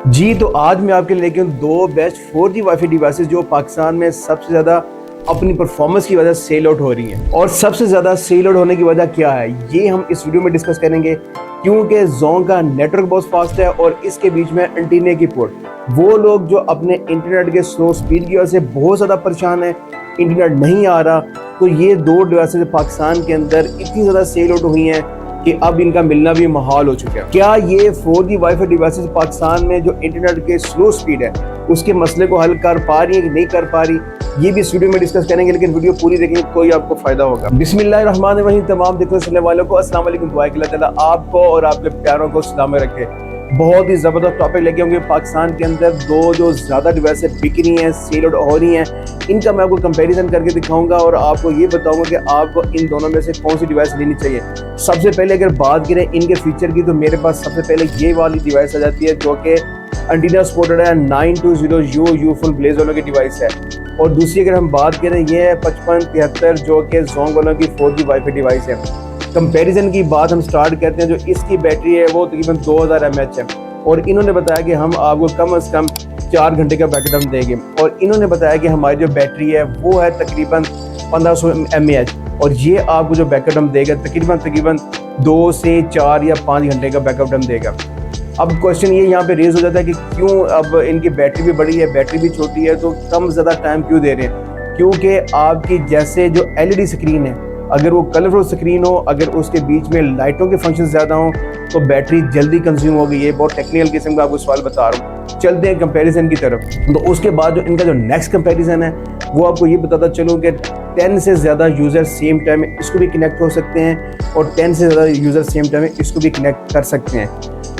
जी तो आज मैं आपके लिए लेके हूँ दो बेस्ट 4G वाईफाई डिवाइसेस जो पाकिस्तान में सबसे ज़्यादा अपनी परफॉर्मेंस की वजह से सेल आउट हो रही हैं। और सबसे ज़्यादा सेल आउट होने की वजह क्या है, ये हम इस वीडियो में डिस्कस करेंगे। क्योंकि जोन का नेटवर्क बहुत फास्ट है और इसके बीच में एंटीने की पोर्ट। वो लोग जो अपने इंटरनेट के स्लो स्पीड की वजह से बहुत ज़्यादा परेशान है, इंटरनेट नहीं आ रहा, तो ये दो डिवाइसेस पाकिस्तान के अंदर इतनी ज़्यादा सेल आउट हुई हैं कि अब इनका मिलना भी महाल हो चुका है। क्या ये 4G वाईफाई डिवाइसेस पाकिस्तान में जो इंटरनेट के स्लो स्पीड है उसके मसले को हल कर पा रही है कि नहीं कर पा रही, ये भी इस वीडियो में डिस्कस करेंगे। लेकिन वीडियो पूरी देखेंगे तो ही आपको फायदा होगा। बिस्मिल्लाहिर्रहमानिर्रहीम। तमाम देखने सुनने वालों को अस्सलाम वालेकुम। दुआ कि अल्लाह ताला आपको और आपके प्यारों को सलामत रखे। बहुत ही ज़बरदस्त टॉपिक लेके होंगे। पाकिस्तान के अंदर दो जो ज़्यादा डिवाइसें बिक रही हैं, सेल आउट हो रही हैं, इनका मैं आपको कंपैरिजन करके दिखाऊंगा और आपको ये बताऊंगा कि आपको इन दोनों में से कौन सी डिवाइस लेनी चाहिए। सबसे पहले अगर बात करें इनके फीचर की, तो मेरे पास सबसे पहले ये वाली डिवाइस आ जाती है जो कि एंटीना सपोर्टेड है। 920U फुल ब्लेज वालों की डिवाइस है। और दूसरी अगर हम बात करें, ये है 5573 जो कि जोंग वालों की 4G वाईफाई डिवाइस है। कंपैरिजन की बात हम स्टार्ट करते हैं। जो इसकी बैटरी है वो तकरीबन 2000 mAh है और इन्होंने बताया कि हम आपको कम से कम 4 घंटे का बैकअप देंगे। और इन्होंने बताया कि हमारी जो बैटरी है वो है तकरीबन 1500 mAh और ये आपको जो बैकअप देगा तकरीबन 2 से 4 या 5 घंटे का बैकअप देगा। अब क्वेश्चन ये यहाँ पे रेज हो जाता है कि क्यों अब इनकी बैटरी भी बड़ी है, बैटरी भी छोटी है, तो कम ज़्यादा टाइम क्यों दे रहे हैं? क्योंकि आपकी जैसे जो LED स्क्रीन है, अगर वो कलरफुल स्क्रीन हो, अगर उसके बीच में लाइटों के फंक्शन ज़्यादा हों तो बैटरी जल्दी कंज्यूम होगी। ये बहुत टेक्निकल किस्म का आपको सवाल बता रहा हूँ। चलते हैं कंपैरिजन की तरफ। तो उसके बाद जो इनका जो नेक्स्ट कंपैरिजन है वो आपको ये बताता चलूँ कि 10 से ज़्यादा यूज़र सेम टाइम में इसको भी कनेक्ट हो सकते हैं और 10 से ज़्यादा यूज़र सेम टाइम में इसको भी कनेक्ट कर सकते हैं।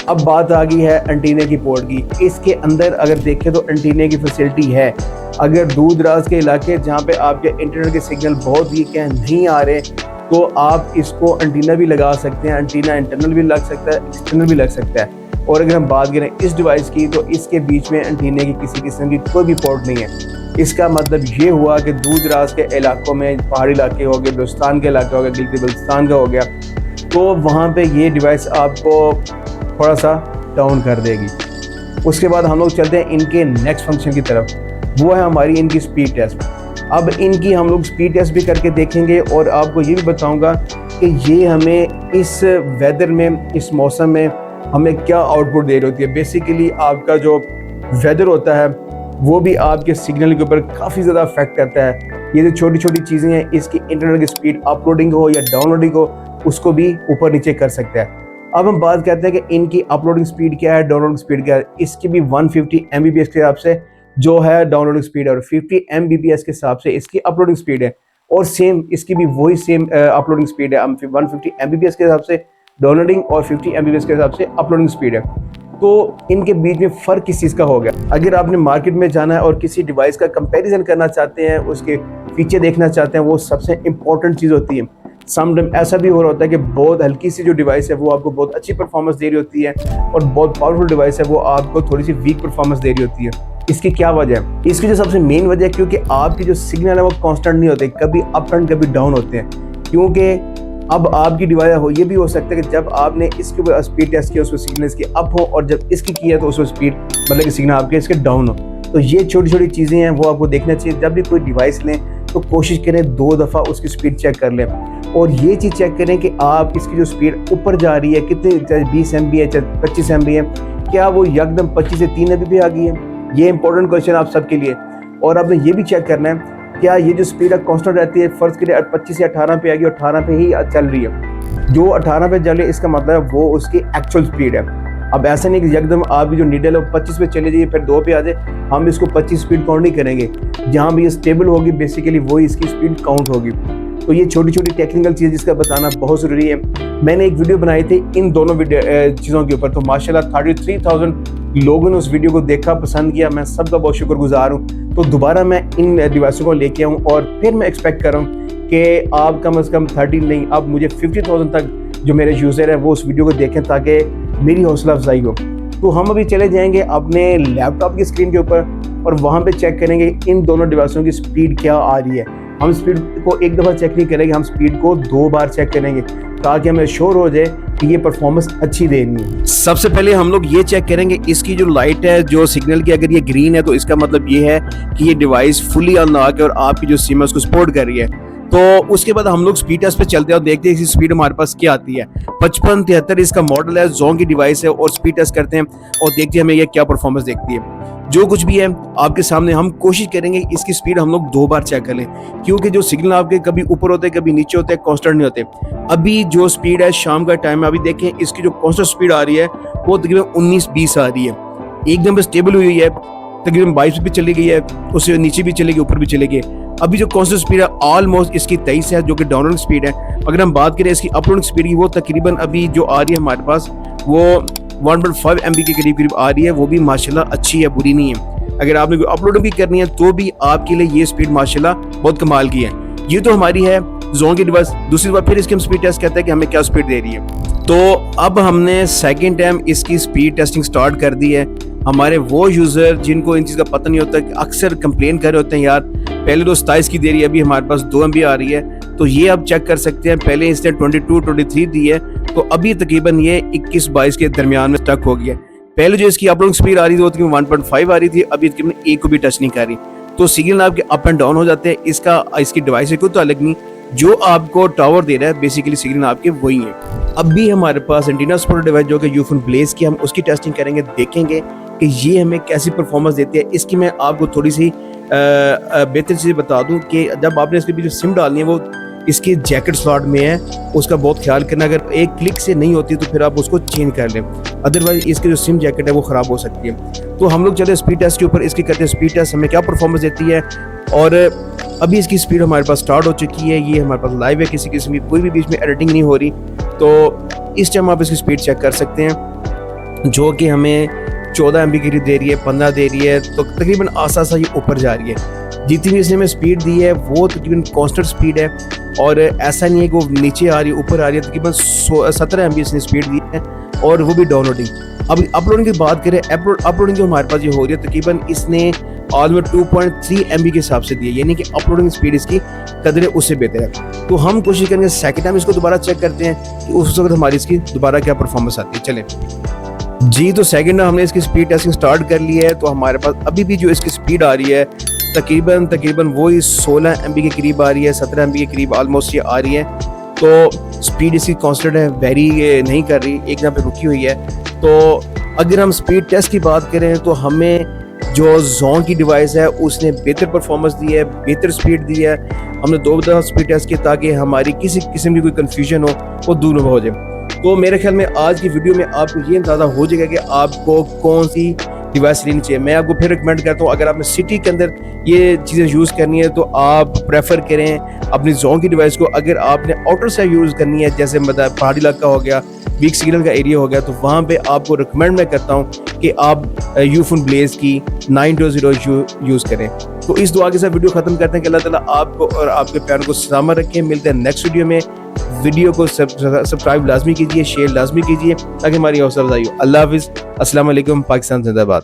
अब बात आ गई है एंटीने की पोर्ट की। इसके अंदर अगर देखें तो एंटीने की फैसिलिटी है। अगर दूर दराज के इलाके जहाँ पे आपके इंटरनेट के सिग्नल बहुत वीक हैं, नहीं आ रहे, तो आप इसको एंटीना भी लगा सकते हैं। एंटीना इंटरनल भी लग सकता है, एक्सटर्नल भी लग सकता है। और अगर हम बात करें इस डिवाइस की, तो इसके बीच में एंटीने की किसी किस्म की कोई भी पोर्ट नहीं है। इसका मतलब ये हुआ कि दूर दराज के इलाकों में, पहाड़ी इलाके हो गए, बलूचिस्तान के इलाके हो गया, गिलगित बल्तिस्तान का हो गया, तो वहाँ पर ये डिवाइस आपको थोड़ा सा डाउन कर देगी। उसके बाद हम लोग चलते हैं इनके नेक्स्ट फंक्शन की तरफ। वो है हमारी इनकी स्पीड टेस्ट। अब इनकी हम लोग स्पीड टेस्ट भी करके देखेंगे और आपको ये भी बताऊंगा कि ये हमें इस वेदर में, इस मौसम में हमें क्या आउटपुट दे रही होती है। बेसिकली आपका जो वेदर होता है वो भी आपके सिग्नल के ऊपर काफ़ी ज़्यादा अफेक्ट करता है। ये जो छोटी छोटी चीज़ें हैं, इसकी इंटरनेट की स्पीड अपलोडिंग हो या डाउनलोडिंग हो, उसको भी ऊपर नीचे कर सकता है। अब हम बात करते हैं कि इनकी अपलोडिंग स्पीड क्या है, डाउनलोडिंग स्पीड क्या है। इसकी भी 150 Mbps के हिसाब से जो है डाउनलोडिंग स्पीड है और 50 Mbps के हिसाब से इसकी अपलोडिंग स्पीड है। और सेम इसकी भी वही सेम अपलोडिंग स्पीड है। 150 Mbps के हिसाब से डाउनलोडिंग और 50 Mbps के हिसाब से अपलोडिंग स्पीड है। तो इनके बीच में फ़र्क किस चीज़ का हो गया? अगर आपने मार्केट में जाना है और किसी डिवाइस का कंपैरिजन करना चाहते हैं, उसके फीचर देखना चाहते हैं, वो सबसे इंपॉर्टेंट चीज़ होती है। समटाइम ऐसा भी हो रहा होता है कि बहुत हल्की सी जो डिवाइस है वो आपको बहुत अच्छी परफॉर्मेंस दे रही होती है और बहुत पावरफुल डिवाइस है वो आपको थोड़ी सी वीक परफॉर्मेंस दे रही होती है। इसकी क्या वजह है? इसकी जो सबसे मेन वजह है क्योंकि आपकी जो सिग्नल है वो कांस्टेंट नहीं होते, कभी अप एंड कभी डाउन होते हैं। क्योंकि अब आपकी डिवाइस हो, ये भी हो सकता है कि जब आपने इसके ऊपर स्पीड टेस्ट किया उसको सिग्नल इसकी अप हो और जब इसकी किया तो उसको स्पीड मतलब कि सिग्नल आपके इसके डाउन हो। तो ये छोटी छोटी चीज़ें हैं वो आपको देखना चाहिए। जब भी कोई डिवाइस लें तो कोशिश करें 2 दफ़ा उसकी स्पीड चेक कर लें और ये चीज़ चेक करें कि आप इसकी जो स्पीड ऊपर जा रही है कितनी, चाहे 20 MB है चाहे 25 MB है, क्या वो यकदम 25 से 3 MB आ गई है? ये इंपॉर्टेंट क्वेश्चन आप सबके लिए। और आपने ये भी चेक करना है क्या ये जो स्पीड है कांस्टेंट रहती है। फ़र्ज़ करिए 25 से 18 पे आ गई और 18 पे ही चल रही है। जो 18 पे चल रही है इसका मतलब है वो उसकी एक्चुअल स्पीड है। अब ऐसा नहीं कि एकदम आपकी जो नीडल है 25 पे चले जाइए फिर 2 पे आ जाए, हम इसको 25 स्पीड काउंट नहीं करेंगे। जहाँ भी ये स्टेबल होगी बेसिकली वही इसकी स्पीड काउंट होगी। तो ये छोटी छोटी टेक्निकल चीज़ जिसका बताना बहुत ज़रूरी है। मैंने एक वीडियो बनाई थी इन दोनों चीज़ों के ऊपर, तो माशाल्लाह 33,000 लोगों ने उस वीडियो को देखा, पसंद किया। मैं सबका बहुत शुक्रगुजार हूँ। तो दोबारा मैं इन डिवाइसों को लेके आऊँ और फिर मैं एक्सपेक्ट कर रहा हूँ कि आप कम से कम 30 नहीं, अब मुझे 50,000 तक जो मेरे यूज़र हैं वो उस वीडियो को देखें ताकि मेरी हौसला अफजाई हो। तो हम अभी चले जाएंगे अपने लैपटॉप की स्क्रीन के ऊपर और वहाँ पे चेक करेंगे इन दोनों डिवाइसों की स्पीड क्या आ रही है। हम स्पीड को एक दफ़ा चेक नहीं करेंगे, हम स्पीड को 2 बार चेक करेंगे ताकि हमें श्योर हो जाए कि ये परफॉर्मेंस अच्छी दे रही है। सबसे पहले हम लोग ये चेक करेंगे इसकी जो लाइट है जो सिग्नल की, अगर ये ग्रीन है तो इसका मतलब ये है कि ये डिवाइस फुली अनलॉक है और आपकी जो सिम है उसको सपोर्ट कर रही है। तो उसके बाद हम लोग स्पीड टेस्ट पे चलते हैं और देखते हैं इसकी स्पीड हमारे पास क्या आती है। 5573 इसका मॉडल है, जोंग की डिवाइस है और स्पीड टेस्ट करते हैं और देखते हैं हमें ये क्या परफॉर्मेंस देखती है। जो कुछ भी है आपके सामने, हम कोशिश करेंगे इसकी स्पीड हम लोग 2 बार चेक कर लें, क्योंकि जो सिग्नल आपके कभी ऊपर होते हैं कभी नीचे होते हैं, कांस्टेंट नहीं होते। अभी जो स्पीड है शाम का टाइम है, अभी देखें इसकी जो कांस्टेंट स्पीड आ रही है वो तकरीबन 19-20 आ रही है, एकदम स्टेबल हुई है, तकरीबन 22 भी चली गई है, उससे नीचे भी चलेगी ऊपर भी चलेगी। अभी जो कांस्टेंट स्पीड है ऑलमोस्ट इसकी 23 है, जो कि डाउनलोड स्पीड है। अगर हम बात करें इसकी अपलोड स्पीड की, वो तकरीबन अभी जो आ रही है हमारे पास वो 1.5 MB के करीब आ रही है, वो भी माशाल्लाह अच्छी है, बुरी नहीं है। अगर आपने कोई अपलोड भी करनी है तो भी आपके लिए ये स्पीड माशाल्लाह बहुत कमाल की है। ये तो हमारी है जोंग की डिवाइस। दूसरी बार फिर इसकी हम स्पीड टेस्ट करते हैं कि हमें क्या स्पीड दे रही है। तो अब हमने सेकेंड टाइम इसकी स्पीड टेस्टिंग स्टार्ट कर दी है। हमारे वो यूज़र जिनको इन चीज़ का पता नहीं होता कि अक्सर कंप्लेन कर रहे होते हैं, यार पहले तो 27 की दे रही है, अभी हमारे पास 2 MB आ रही है। तो ये आप चेक कर सकते हैं, पहले इसने 22-23 दी है, तो अभी तकरीबन ये 21-22 के दरमियान में स्टक हो गया। पहले जो इसकी अपलोड स्पीड आ रही थी वो तकरीबन 1.5 आ रही थी, अभी तकरीबन 1 को भी टच नहीं कर रही। तो सिग्नल आपके अप एंड डाउन हो जाते हैं, इसकी डिवाइस से कोई ताल्लुक नहीं, जो आपको टावर दे रहा है बेसिकली सिग्नल आपके वही है। अब भी हमारे पास एंटीना सपोर्टेड डिवाइस जो कि यूफोन ब्लेज की, हम उसकी टेस्टिंग करेंगे, देखेंगे कि ये हमें कैसी परफॉर्मेंस देती है। इसकी मैं आपको थोड़ी सी बेहतर चीज़ बता दूं कि जब आपने इसके जो सिम डालनी है वो इसकी जैकेट स्लॉट में है, उसका बहुत ख्याल करना। अगर एक क्लिक से नहीं होती तो फिर आप उसको चेंज कर लें, अदरवाइज इसकी जो सिम जैकेट है वो ख़राब हो सकती है। तो हम लोग चले स्पीड टेस्ट के ऊपर, इसकी करते हैं स्पीड टेस्ट, हमें क्या परफॉर्मेंस देती है। और अभी इसकी स्पीड हमारे पास स्टार्ट हो चुकी है, ये हमारे पास लाइव है, किसी किस्म की कोई भी बीच में एडिटिंग नहीं हो रही। तो इस टाइम आप इसकी स्पीड चेक कर सकते हैं, जो कि हमें 14 MB की दे रही है, 15 दे रही है, तो तकरीबन आसा सा ये ऊपर जा रही है। जितनी भी इसने हमें स्पीड दी है वो तकरीबन कांस्टेंट स्पीड है, और ऐसा नहीं है कि वो नीचे आ रही है ऊपर आ रही है। तकरीबन 17 MB इसने स्पीड दी है, और वो भी डाउनलोडिंग। अब अपलोडिंग की बात करें, अपलोडिंग जो हमारे पास ये हो रही है तकरीबन इसने ऑलमोस्ट 2.3 MB के हिसाब से दी है, यानी कि अपलोडिंग स्पीड इसकी कदर उससे बेहतर है। तो हम कोशिश करेंगे सेकंड टाइम इसको दोबारा चेक करते हैं कि उस वक्त हमारी इसकी दोबारा क्या परफॉर्मेंस आती है। चलें जी, तो सेकंड टाइम हमने इसकी स्पीड टेस्टिंग स्टार्ट कर ली है। तो हमारे पास अभी भी जो इसकी स्पीड आ रही है तकरीबन वही 16 MB के करीब आ रही है, 17 MB के करीब ऑलमोस्ट ये आ रही है। तो स्पीड इसकी कांस्टेंट है, वेरी नहीं कर रही, एक जगह पे रुकी हुई है। तो अगर हम स्पीड टेस्ट की बात करें तो हमें जो जोंग की डिवाइस है उसने बेहतर परफॉर्मेंस दी है, बेहतर स्पीड दी है। हमने 2 दफ़ा स्पीड टेस्ट की ताकि हमारी किसी किस्म की कोई कन्फ्यूजन हो वो दूर हो जाए। तो मेरे ख्याल में आज की वीडियो में आपको ये अंदाज़ा हो जाएगा कि आपको कौन सी डिवाइस लेनी चाहिए। मैं आपको फिर रिकमेंड करता हूँ, अगर आपने सिटी के अंदर ये चीज़ें यूज़ करनी है तो आप प्रेफर करें अपनी जोंग की डिवाइस को। अगर आपने आउटर से यूज़ करनी है, जैसे मतलब पहाड़ी इलाका हो गया, वीक सिग्नल का एरिया हो गया, तो वहाँ पे आपको रिकमेंड मैं करता हूँ कि आप यूफोन ब्लेज की 920 यूज़ करें। तो इस दुआ के साथ वीडियो ख़त्म करते हैं कि अल्लाह ताला आपको और आपके प्यार को सलामत रखें। मिलते हैं नेक्स्ट वीडियो में। वीडियो को सब्सक्राइब लाजमी कीजिए, शेयर लाजमी कीजिए ताकि हमारी हौसला अफजाई हो। अल्लाह हाफिज़, अस्सलाम वालेकुम, पाकिस्तान जिंदाबाद।